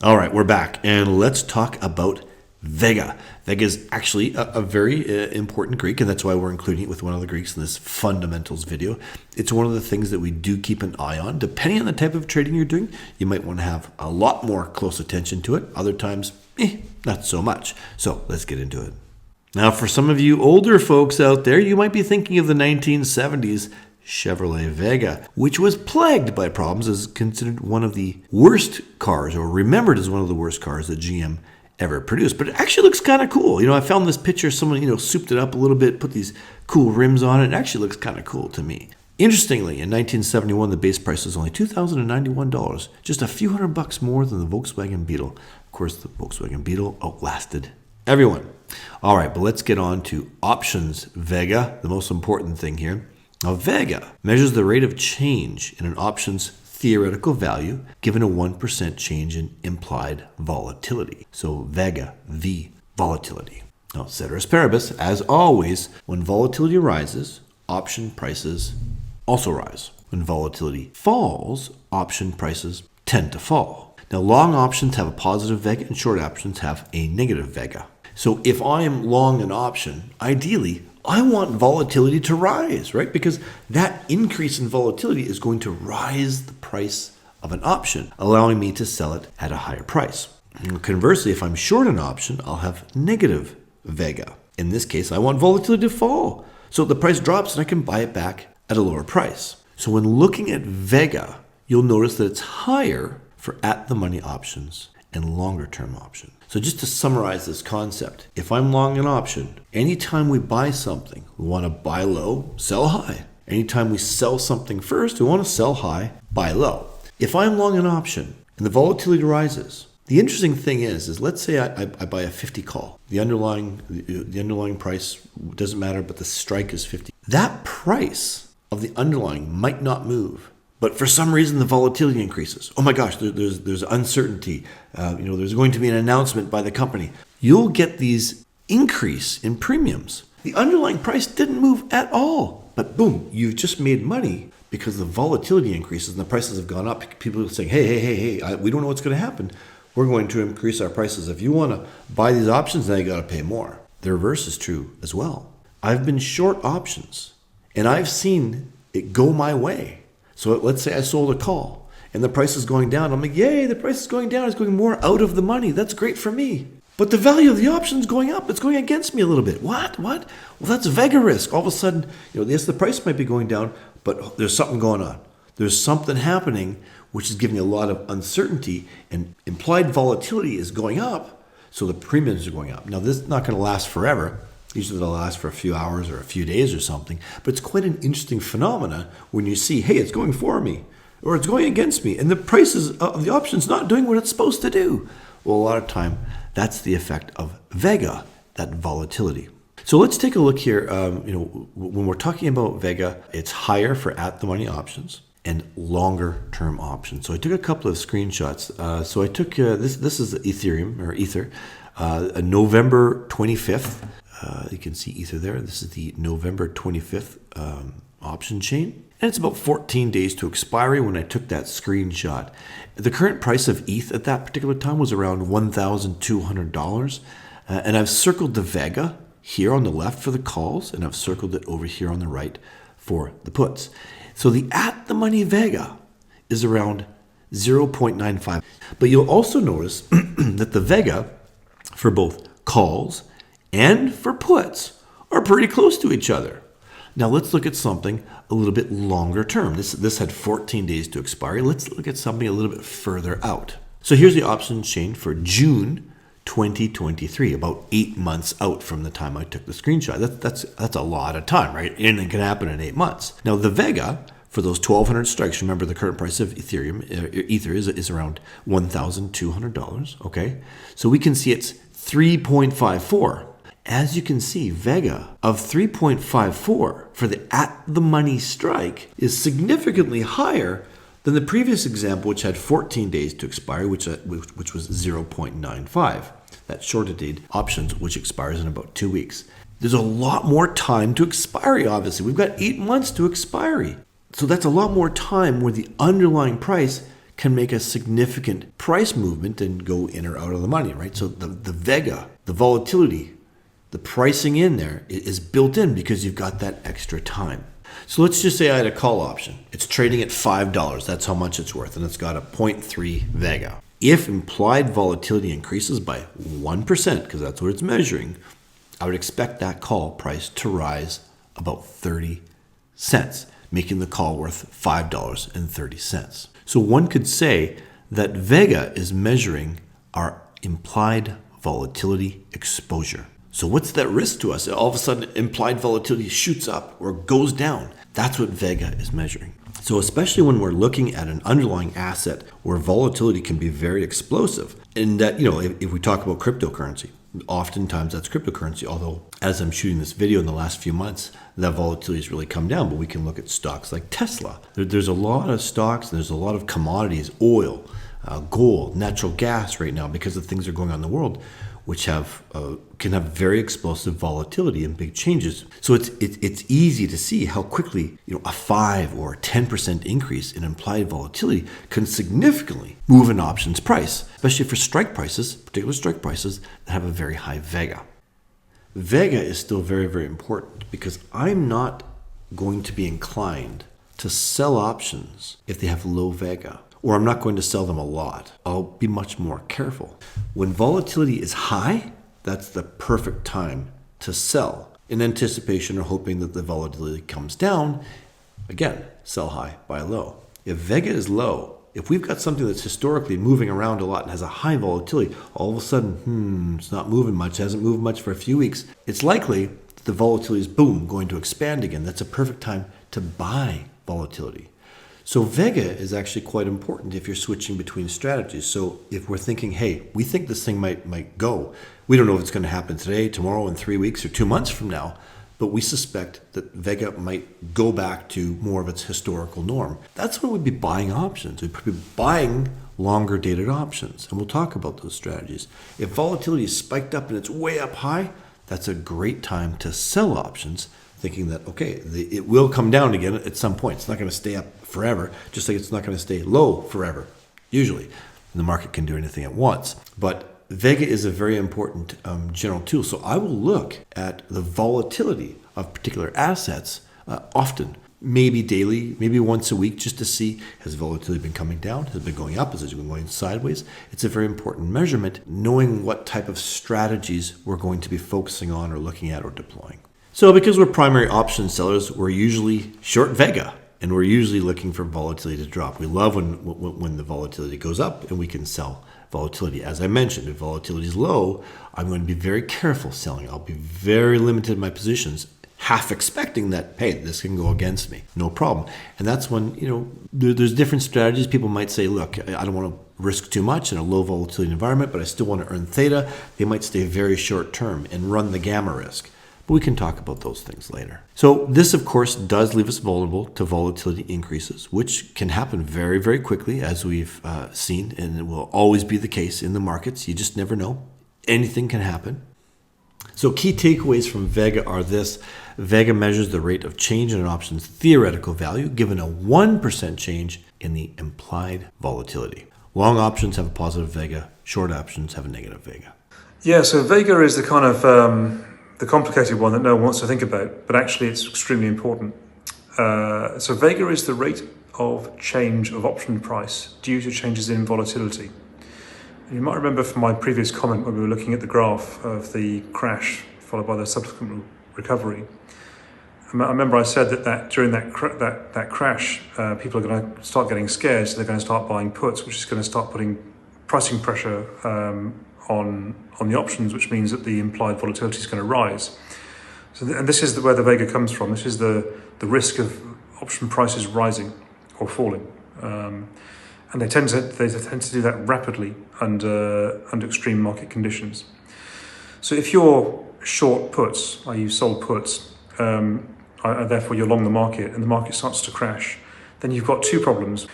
All right, we're back, and let's talk about Vega. Vega is actually a very important Greek, and that's why we're including it with one of the Greeks in this fundamentals video. It's one of the things that we do keep an eye on. Depending on the type of trading you're doing, you might want to have a lot more close attention to it. Other times, not so much. So let's get into it. Now, for some of you older folks out there, you might be thinking of the 1970s Chevrolet Vega, which was plagued by problems, as considered one of the worst cars, or remembered as one of the worst cars that GM ever produced. But it actually looks kind of cool. I found this picture, someone, souped it up a little bit, put these cool rims on it. It actually looks kind of cool to me. Interestingly, in 1971, the base price was only $2,091, just a few $100 more than the Volkswagen Beetle. Of course, the Volkswagen Beetle outlasted everyone. All right, but let's get on to options Vega, the most important thing here. Now, Vega measures the rate of change in an option's theoretical value given a 1% change in implied volatility. So Vega, V, volatility. Now, ceteris paribus, as always, when volatility rises, option prices also rise. When volatility falls, option prices tend to fall. Now, long options have a positive Vega and short options have a negative Vega. So if I am long an option, ideally, I want volatility to rise, right? Because that increase in volatility is going to rise the price of an option, allowing me to sell it at a higher price. And conversely, if I'm short an option, I'll have negative Vega. In this case, I want volatility to fall, so the price drops and I can buy it back at a lower price. So when looking at Vega, you'll notice that it's higher for at-the-money options and longer-term options. So just to summarize this concept, if I'm long an option, anytime we buy something, we want to buy low, sell high. Anytime we sell something first, we want to sell high, buy low. If I'm long an option and the volatility rises, the interesting thing is let's say I buy a 50 call. The underlying price doesn't matter, but the strike is 50. That price of the underlying might not move. But for some reason, the volatility increases. Oh my gosh, there's uncertainty. There's going to be an announcement by the company. You'll get these increase in premiums. The underlying price didn't move at all. But boom, you've just made money because the volatility increases and the prices have gone up. People are saying, hey, we don't know what's going to happen. We're going to increase our prices. If you want to buy these options, now you got to pay more. The reverse is true as well. I've been short options and I've seen it go my way. So let's say I sold a call and the price is going down. I'm like, yay, the price is going down. It's going more out of the money. That's great for me. But the value of the option is going up. It's going against me a little bit. What? Well, that's Vega risk. All of a sudden, yes, the price might be going down, but there's something going on. There's something happening which is giving me a lot of uncertainty, and implied volatility is going up, so the premiums are going up. Now, this is not going to last forever. Usually it'll last for a few hours or a few days or something, but it's quite an interesting phenomena when you see, hey, it's going for me or it's going against me, and the prices of the option's not doing what it's supposed to do. Well, a lot of time, that's the effect of Vega, that volatility. So let's take a look here. When we're talking about Vega, it's higher for at-the-money options and longer-term options. So I took a couple of screenshots. So I took, this is Ethereum, or Ether, November 25th. You can see Ether there. This is the November 25th option chain. And it's about 14 days to expiry when I took that screenshot. The current price of ETH at that particular time was around $1,200. And I've circled the Vega here on the left for the calls, and I've circled it over here on the right for the puts. So the at-the-money Vega is around 0.95. But you'll also notice that the Vega for both calls and for puts are pretty close to each other. Now let's look at something a little bit longer term. This had 14 days to expiry. Let's look at something a little bit further out. So here's the option chain for June 2023, about 8 months out from the time I took the screenshot. That's a lot of time, right? Anything can happen in 8 months. Now the Vega for those 1,200 strikes, remember the current price of Ether is around $1,200. Okay, so we can see it's 3.54. As you can see, Vega of 3.54 for the at-the-money strike is significantly higher than the previous example, which had 14 days to expire, which was 0.95. That's shorter-dated options, which expires in about 2 weeks. There's a lot more time to expiry, obviously. We've got 8 months to expiry. So that's a lot more time where the underlying price can make a significant price movement and go in or out of the money, right? So the Vega, the volatility, the pricing in there is built in because you've got that extra time. So let's just say I had a call option. It's trading at $5. That's how much it's worth. And it's got a 0.3 Vega. If implied volatility increases by 1%, because that's what it's measuring, I would expect that call price to rise about 30 cents, making the call worth $5.30. So one could say that Vega is measuring our implied volatility exposure. So what's that risk to us? All of a sudden, implied volatility shoots up or goes down. That's what Vega is measuring. So especially when we're looking at an underlying asset where volatility can be very explosive, and that, if we talk about cryptocurrency, oftentimes that's cryptocurrency, although as I'm shooting this video in the last few months, that volatility has really come down. But we can look at stocks like Tesla. There's a lot of stocks, and there's a lot of commodities, oil, gold, natural gas right now, because of things that are going on in the world, which can have very explosive volatility and big changes. So it's easy to see how quickly a 5 or 10% increase in implied volatility can significantly move an options price, especially for strike prices, particular strike prices that have a very high Vega. Vega is still very, very important because I'm not going to be inclined to sell options if they have low Vega. Or I'm not going to sell them a lot. I'll be much more careful. When volatility is high, that's the perfect time to sell in anticipation or hoping that the volatility comes down. Again, sell high, buy low. If Vega is low, if we've got something that's historically moving around a lot and has a high volatility, all of a sudden, it's not moving much, hasn't moved much for a few weeks, it's likely that the volatility is, boom, going to expand again. That's a perfect time to buy volatility. So Vega is actually quite important if you're switching between strategies. So if we're thinking, hey, we think this thing might go. We don't know if it's going to happen today, tomorrow, in 3 weeks, or 2 months from now. But we suspect that Vega might go back to more of its historical norm. That's when we'd be buying options. We'd be buying longer dated options. And we'll talk about those strategies. If volatility is spiked up and it's way up high, that's a great time to sell options, thinking that, okay, it will come down again at some point. It's not going to stay up forever, just like it's not going to stay low forever, usually. And the market can do anything at once. But Vega is a very important general tool. So I will look at the volatility of particular assets often, maybe daily, maybe once a week, just to see, has volatility been coming down? Has it been going up? Has it been going sideways? It's a very important measurement, knowing what type of strategies we're going to be focusing on or looking at or deploying. So because we're primary option sellers, we're usually short Vega, and we're usually looking for volatility to drop. We love when the volatility goes up and we can sell volatility. As I mentioned, if volatility is low, I'm going to be very careful selling. I'll be very limited in my positions, half expecting that, hey, this can go against me. No problem. And that's when, there's different strategies. People might say, look, I don't want to risk too much in a low volatility environment, but I still want to earn theta. They might stay very short term and run the gamma risk. But we can talk about those things later. So this, of course, does leave us vulnerable to volatility increases, which can happen very, very quickly, as we've seen, and it will always be the case in the markets. You just never know. Anything can happen. So key takeaways from Vega are this. Vega measures the rate of change in an option's theoretical value given a 1% change in the implied volatility. Long options have a positive Vega. Short options have a negative Vega. Yeah, so Vega is the kind of the complicated one that no one wants to think about, but actually it's extremely important. So Vega is the rate of change of option price due to changes in volatility. You might remember from my previous comment when we were looking at the graph of the crash followed by the subsequent recovery. I remember I said that during that crash, people are going to start getting scared, so they're going to start buying puts, which is going to start putting pricing pressure on the options, which means that the implied volatility is going to rise. So, and this is where the Vega comes from. This is the risk of option prices rising or falling, and they tend to do that rapidly under extreme market conditions. So if you're short puts, i.e. sold puts, therefore you're long the market, and the market starts to crash, then you've got two problems.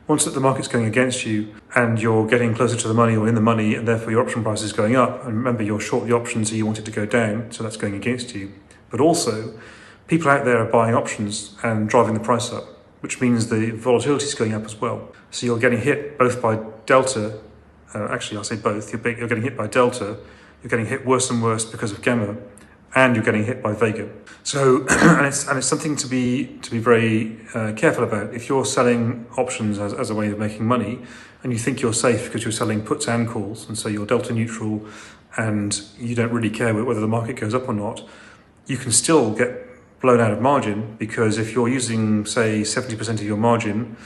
Once that the market's going against you and you're getting closer to the money or in the money, and therefore your option price is going up, and remember you're short the options, so you want it to go down, so that's going against you. But also, people out there are buying options and driving the price up, which means the volatility is going up as well. So you're getting hit both by delta. Actually, I'll say both. You're getting hit by delta. You're getting hit worse and worse because of gamma, and you're getting hit by Vega. So, and it's something to be very careful about. If you're selling options as a way of making money, and you think you're safe because you're selling puts and calls, and so you're delta neutral, and you don't really care whether the market goes up or not, you can still get blown out of margin, because if you're using, say, 70% of your margin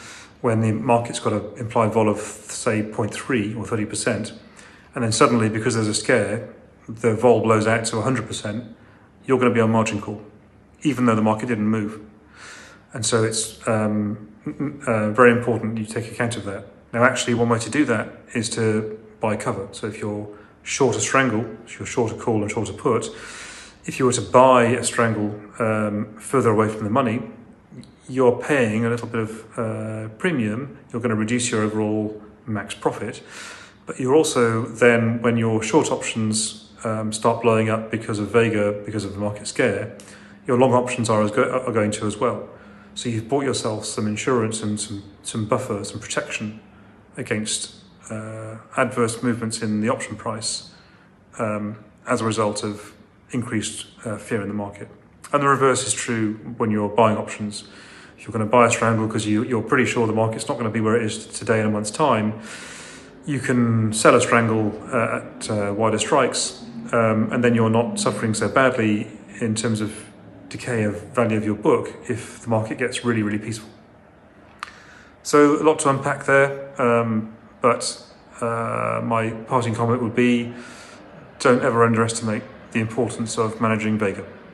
when the market's got an implied vol of, say, 0.3 or 30%, and then suddenly, because there's a scare, the vol blows out to 100%, you're going to be on margin call, even though the market didn't move. And so it's very important you take account of that. Now, actually, one way to do that is to buy cover. So if you're short a strangle, if you're short a call and short a put, if you were to buy a strangle further away from the money, you're paying a little bit of premium. You're going to reduce your overall max profit. But you're also then, when your short options start blowing up because of Vega, because of the market scare, your long options are going to as well. So you've bought yourself some insurance and some buffer, some protection against adverse movements in the option price as a result of increased fear in the market. And the reverse is true when you're buying options. If you're going to buy a strangle because you're pretty sure the market's not going to be where it is today in a month's time, you can sell a strangle at wider strikes, and then you're not suffering so badly in terms of decay of value of your book if the market gets really, really peaceful. So a lot to unpack there, but my parting comment would be, don't ever underestimate the importance of managing Vega.